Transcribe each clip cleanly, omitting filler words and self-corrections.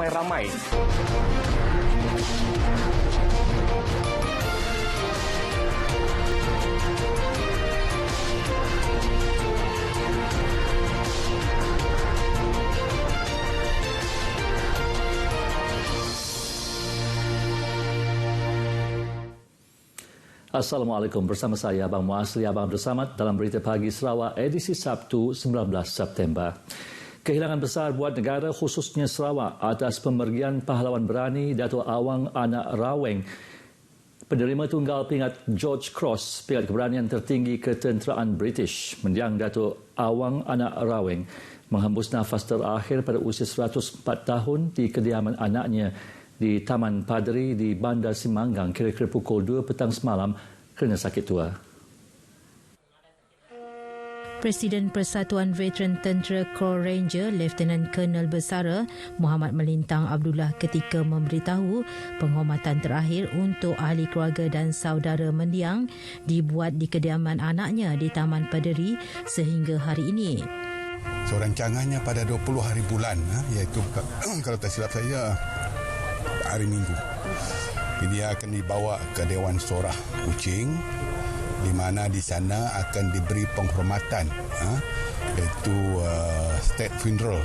beramai-ramai. Assalamualaikum, bersama saya Abang Muasli. Abang Abdul Samad dalam Berita Pagi Sarawak edisi Sabtu 19 September. Kehilangan besar buat negara khususnya Sarawak atas pemergian pahlawan berani Dato' Awang Anak Raweng. Penerima tunggal pingat George Cross, pingat keberanian tertinggi ketenteraan British, mendiang Dato' Awang Anak Raweng menghembus nafas terakhir pada usia 104 tahun di kediaman anaknya di Taman Padri di Bandar Semanggang kira-kira pukul 2 petang semalam kerana sakit tua. Presiden Persatuan Veteran Tentera Corps Ranger Lieutenant Colonel Bersara Muhammad Melintang Abdullah ketika memberitahu penghormatan terakhir untuk ahli keluarga dan saudara mendiang dibuat di kediaman anaknya di Taman Padri sehingga hari ini. So, rancangannya pada 20 hari bulan, iaitu kalau tak silap saya hari Minggu. Dia akan dibawa ke Dewan Sorah Kuching, di mana di sana akan diberi penghormatan, iaitu state funeral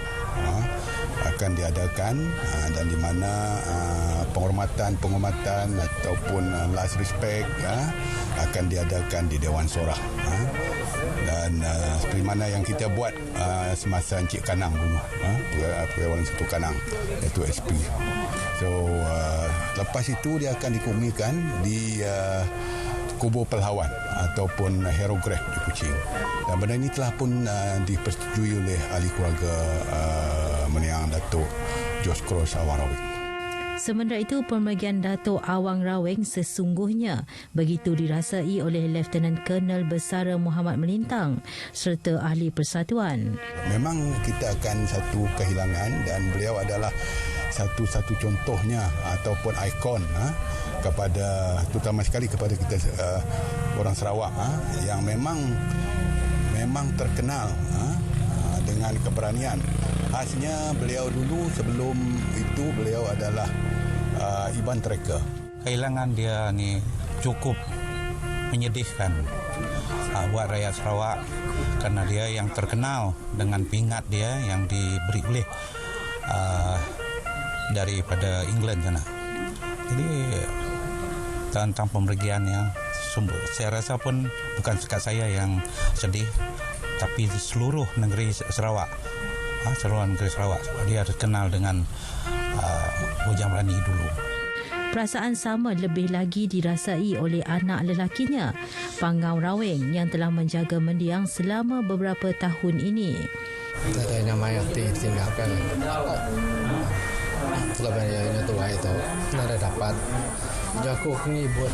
akan diadakan, dan di mana penghormatan ataupun last respect akan diadakan di Dewan Sorah. Dan seperti mana yang kita buat semasa Encik Kanang dulu, Pegawai Satu Kanang, iaitu SP. So lepas itu dia akan dikumikan di kubur pahlawan ataupun hero grave di Kuching. Dan benda ini telah pun dipersetujui oleh ahli keluarga mendiang Dato' George Cross Awang Raweng. Sementara itu, pemergian Dato' Awang Raweng sesungguhnya begitu dirasai oleh Lieutenant Colonel Bersara Muhammad Melintang serta ahli persatuan. Memang kita akan satu kehilangan, dan beliau adalah satu-satu contohnya ataupun ikon kepada, terutama sekali kepada kita orang Sarawak yang memang terkenal dengan keberanian. Khasnya beliau dulu, sebelum itu beliau adalah Iban Tracker. Kehilangan dia ni cukup menyedihkan buat rakyat Sarawak, kerana dia yang terkenal dengan pingat dia yang diberi oleh daripada England sana. Jadi tentang pemergiannya, saya rasa pun bukan sekat saya yang sedih, tapi seluruh negeri Sarawak, seluruh negeri Sarawak, dia terkenal dengan Bujang Berani dulu. Perasaan sama lebih lagi dirasai oleh anak lelakinya, Pangau Raweng, yang telah menjaga mendiang selama beberapa tahun ini. Tak ada nama yang ditinggalkan. Kalau yang itu tidak ada dapat. Jago ngibut.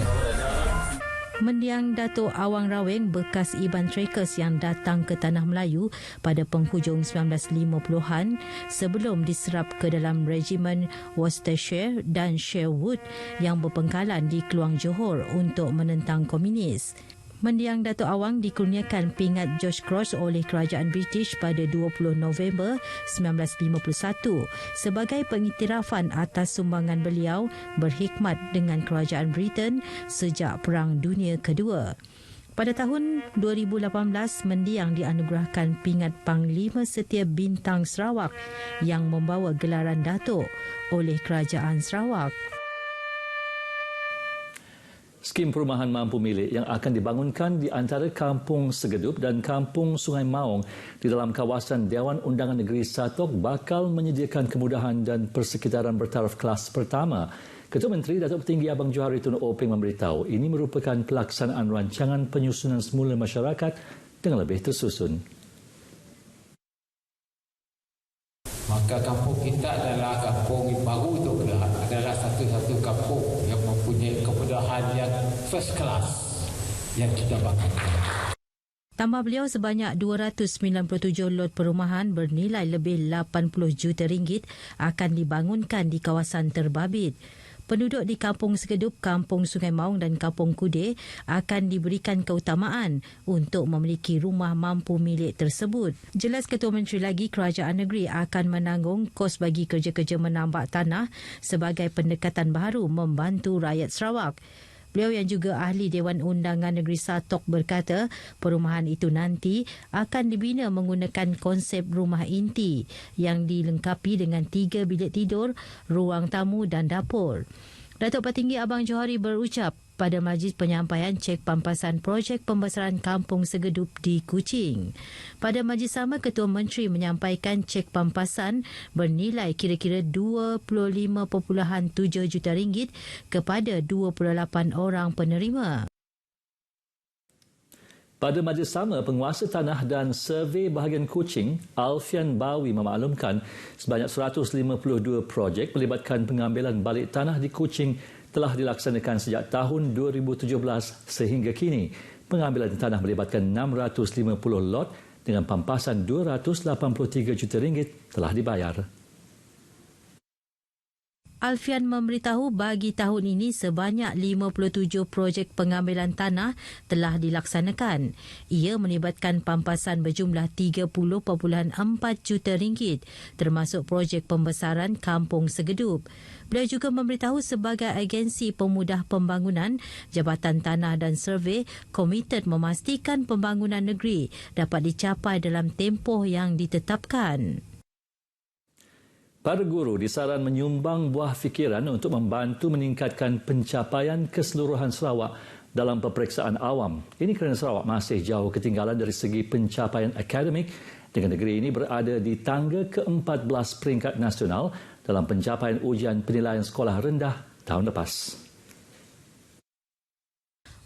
Mendiang Dato' Awang Raweng bekas Iban Trackers yang datang ke Tanah Melayu pada penghujung 1950-an sebelum diserap ke dalam Regimen Worcestershire dan Sherwood yang berpengkalan di Keluang Johor untuk menentang komunis. Mendiang Dato' Awang dikurniakan pingat George Cross oleh Kerajaan British pada 20 November 1951 sebagai pengiktirafan atas sumbangan beliau berkhidmat dengan Kerajaan Britain sejak Perang Dunia Kedua. Pada tahun 2018, mendiang dianugerahkan pingat Panglima Setia Bintang Sarawak yang membawa gelaran Dato' oleh Kerajaan Sarawak. Skim perumahan mampu milik yang akan dibangunkan di antara Kampung Segedup dan Kampung Sungai Maung di dalam kawasan Dewan Undangan Negeri Satok bakal menyediakan kemudahan dan persekitaran bertaraf kelas pertama. Ketua Menteri Datuk Petinggi Abang Johari Tun Openg memberitahu ini merupakan pelaksanaan rancangan penyusunan semula masyarakat dengan lebih tersusun. Maka kampung kita adalah kampung yang baru itu adalah satu-satu kampung yang mempunyai kemudahan yang first class yang kita banggakan. Tambah beliau, sebanyak 297 lot perumahan bernilai lebih 80 juta ringgit akan dibangunkan di kawasan terbabit. Penduduk di Kampung Sekedup, Kampung Sungai Maung dan Kampung Kudir akan diberikan keutamaan untuk memiliki rumah mampu milik tersebut. Jelas Ketua Menteri lagi, kerajaan negeri akan menanggung kos bagi kerja-kerja menambak tanah sebagai pendekatan baru membantu rakyat Sarawak. Beliau yang juga ahli Dewan Undangan Negeri Satok berkata perumahan itu nanti akan dibina menggunakan konsep rumah inti yang dilengkapi dengan 3 bilik tidur, ruang tamu dan dapur. Datuk Petinggi Abang Johari berucap pada majlis penyampaian cek pampasan projek pembesaran Kampung Segedup di Kuching. Pada majlis sama, Ketua Menteri menyampaikan cek pampasan bernilai kira-kira RM25.7 juta kepada 28 orang penerima. Pada majlis sama, penguasa tanah dan survey bahagian Kuching, Alfian Bawi memaklumkan sebanyak 152 projek melibatkan pengambilan balik tanah di Kuching telah dilaksanakan sejak tahun 2017 sehingga kini. Pengambilan tanah melibatkan 650 lot dengan pampasan RM283 juta telah dibayar. Alfian memberitahu bagi tahun ini sebanyak 57 projek pengambilan tanah telah dilaksanakan. Ia melibatkan pampasan berjumlah RM30.4 juta termasuk projek pembesaran Kampung Segedup. Beliau juga memberitahu sebagai agensi pemudah pembangunan, Jabatan Tanah dan Survey komited memastikan pembangunan negeri dapat dicapai dalam tempoh yang ditetapkan. Para guru disaran menyumbang buah fikiran untuk membantu meningkatkan pencapaian keseluruhan Sarawak dalam peperiksaan awam. Ini kerana Sarawak masih jauh ketinggalan dari segi pencapaian akademik dengan negeri ini berada di tangga ke-14 peringkat nasional dalam pencapaian ujian penilaian sekolah rendah tahun lepas.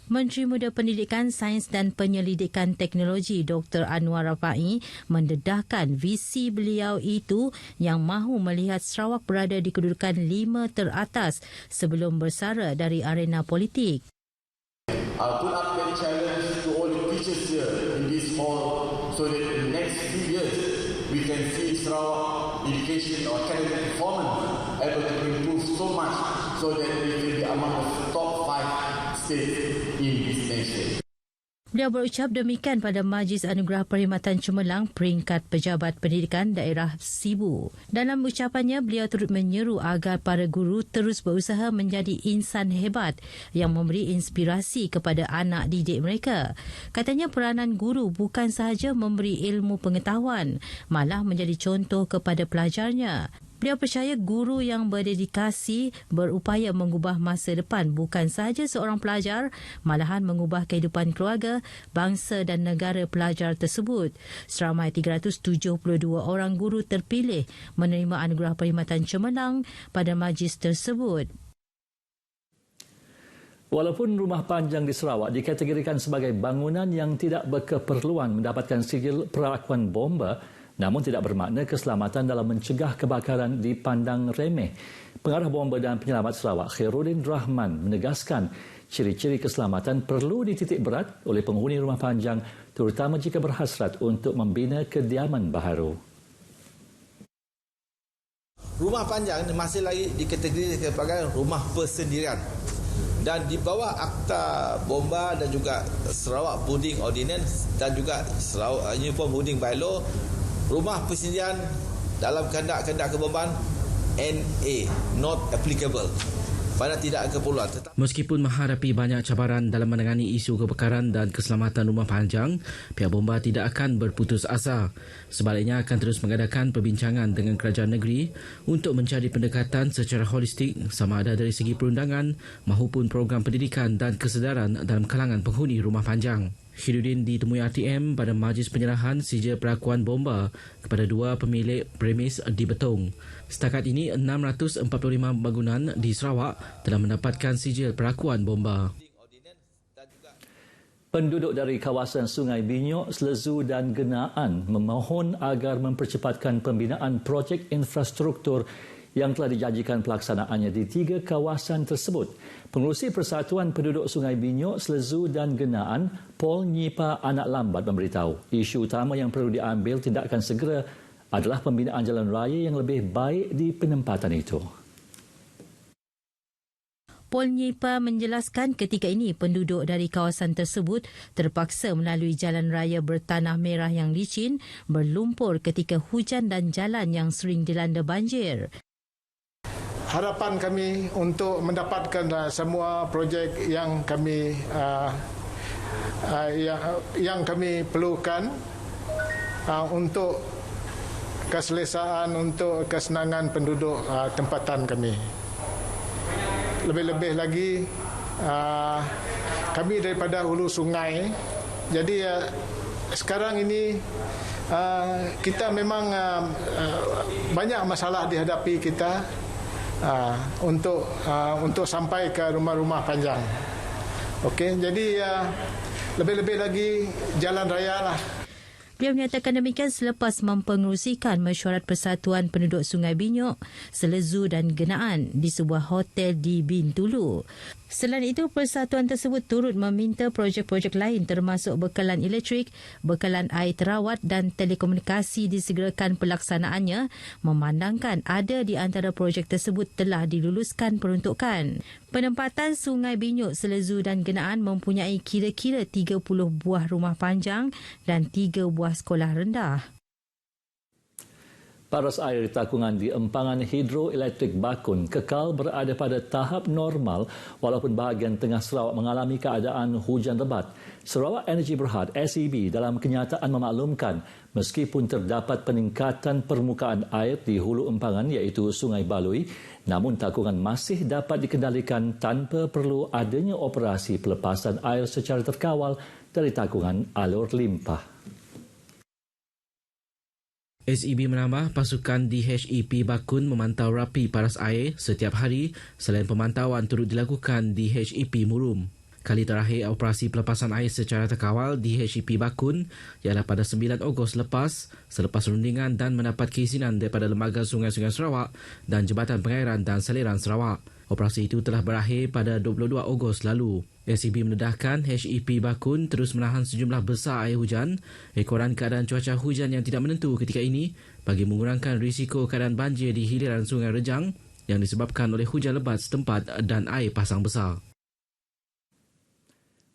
Menteri Muda Pendidikan, Sains dan Penyelidikan Teknologi Dr. Anwar Rafai mendedahkan visi beliau itu yang mahu melihat Sarawak berada di kedudukan 5 teratas sebelum bersara dari arena politik. I'll put up that challenge to all the teachers here in this hall so that in the next few years we can see Sarawak education or academic performance able to improve so much so that we can be among the top 5 states in this nation. Beliau berucap demikian pada Majlis Anugerah Perkhidmatan Cemerlang Peringkat Pejabat Pendidikan Daerah Sibu. Dalam ucapannya, beliau turut menyeru agar para guru terus berusaha menjadi insan hebat yang memberi inspirasi kepada anak didik mereka. Katanya peranan guru bukan sahaja memberi ilmu pengetahuan, malah menjadi contoh kepada pelajarnya. Beliau percaya guru yang berdedikasi berupaya mengubah masa depan bukan sahaja seorang pelajar, malahan mengubah kehidupan keluarga, bangsa dan negara pelajar tersebut. Seramai 372 orang guru terpilih menerima anugerah perkhidmatan cemerlang pada majlis tersebut. Walaupun rumah panjang di Sarawak dikategorikan sebagai bangunan yang tidak berkeperluan mendapatkan sijil perakuan bomba, namun tidak bermakna keselamatan dalam mencegah kebakaran dipandang remeh. Pengarah Bomba dan Penyelamat Sarawak, Khairuddin Rahman, menegaskan ciri-ciri keselamatan perlu dititik berat oleh penghuni rumah panjang, terutama jika berhasrat untuk membina kediaman baharu. Rumah panjang masih lagi dikategorikan sebagai rumah persendirian. Dan di bawah Akta Bomba dan juga Sarawak Building Ordinance dan juga Sarawak Uniform Building Bylaw, rumah persendirian dalam kehendak-kehendak kebomban NA, not applicable, pada tidak keperluan. Meskipun menghadapi banyak cabaran dalam menangani isu kebakaran dan keselamatan rumah panjang, pihak Bomba tidak akan berputus asa. Sebaliknya akan terus mengadakan perbincangan dengan kerajaan negeri untuk mencari pendekatan secara holistik sama ada dari segi perundangan maupun program pendidikan dan kesedaran dalam kalangan penghuni rumah panjang. Khairuddin ditemui RTM pada majlis penyerahan sijil perakuan bomba kepada 2 pemilik premis di Betong. Setakat ini, 645 bangunan di Sarawak telah mendapatkan sijil perakuan bomba. Penduduk dari kawasan Sungai Binyok, Selezu dan Genaan memohon agar mempercepatkan pembinaan projek infrastruktur yang telah dijanjikan pelaksanaannya di 3 kawasan tersebut. Pengerusi Persatuan Penduduk Sungai Binyok, Selezu dan Genaan, Paul Nyipa Anak Lambat memberitahu, isu utama yang perlu diambil tindakan segera adalah pembinaan jalan raya yang lebih baik di penempatan itu. Paul Nyipa menjelaskan ketika ini penduduk dari kawasan tersebut terpaksa melalui jalan raya bertanah merah yang licin, berlumpur ketika hujan dan jalan yang sering dilanda banjir. Harapan kami untuk mendapatkan semua projek yang kami perlukan untuk keselesaan, untuk kesenangan penduduk tempatan kami. Lebih-lebih lagi kami daripada hulu sungai, jadi sekarang ini kita memang banyak masalah dihadapi kita untuk sampai ke rumah-rumah panjang. Okey, jadi lebih-lebih lagi jalan raya lah. Beliau menyatakan demikian selepas mempengerusikan mesyuarat Persatuan Penduduk Sungai Binyuk, Selezu dan Genaan di sebuah hotel di Bintulu. Selain itu, persatuan tersebut turut meminta projek-projek lain termasuk bekalan elektrik, bekalan air terawat dan telekomunikasi disegerakan pelaksanaannya, memandangkan ada di antara projek tersebut telah diluluskan peruntukan. Penempatan Sungai Binyuk, Selezu dan Genaan mempunyai kira-kira 30 buah rumah panjang dan 3 buah sekolah rendah. Paras air di takungan di empangan hidroelektrik Bakun kekal berada pada tahap normal walaupun bahagian tengah Sarawak mengalami keadaan hujan lebat. Sarawak Energy Berhad (SEB) dalam kenyataan memaklumkan meskipun terdapat peningkatan permukaan air di hulu empangan iaitu Sungai Baloi, namun takungan masih dapat dikendalikan tanpa perlu adanya operasi pelepasan air secara terkawal dari takungan alur limpah. SEB menambah pasukan DHEP Bakun memantau rapi paras air setiap hari selain pemantauan turut dilakukan di DHEP Murum. Kali terakhir operasi pelepasan air secara terkawal di DHEP Bakun ialah pada 9 Ogos lepas selepas rundingan dan mendapat keizinan daripada Lembaga Sungai-Sungai Sarawak dan Jabatan Pengairan dan Saliran Sarawak. Operasi itu telah berakhir pada 22 Ogos lalu. SEB mendedahkan HEP Bakun terus menahan sejumlah besar air hujan ekoran keadaan cuaca hujan yang tidak menentu ketika ini bagi mengurangkan risiko keadaan banjir di hiliran Sungai Rejang yang disebabkan oleh hujan lebat setempat dan air pasang besar.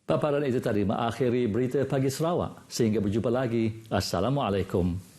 Paparan itu tadi mengakhiri Berita Pagi Sarawak. Sehingga berjumpa lagi. Assalamualaikum.